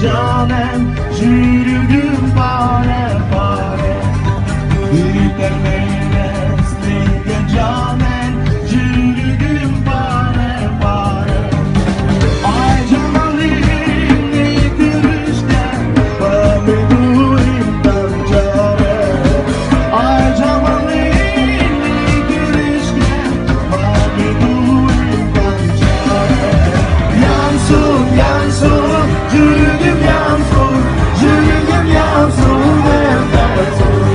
Canem yürüdüm pare pare. Birlikte meyvesli canem yürüdüm pare pare. Ay camalini görüşten Bamedu'yumdan care. Ay camalini görüşten Bamedu'yumdan care. Yansın yansın yürüdüm yansın, yürüdüm yansın neredesin?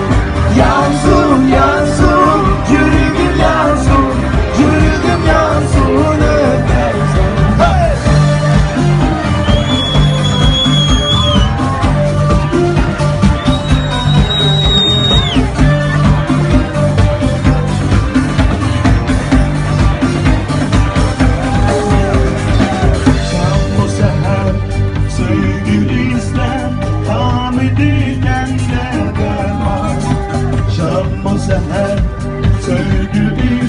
Yansın yansın yürüdüm yansın, yürüdüm yansın neredesin? Hey! Şam bu seher sevgili İslam tam ediken ne derman? Şam bu seher sevgili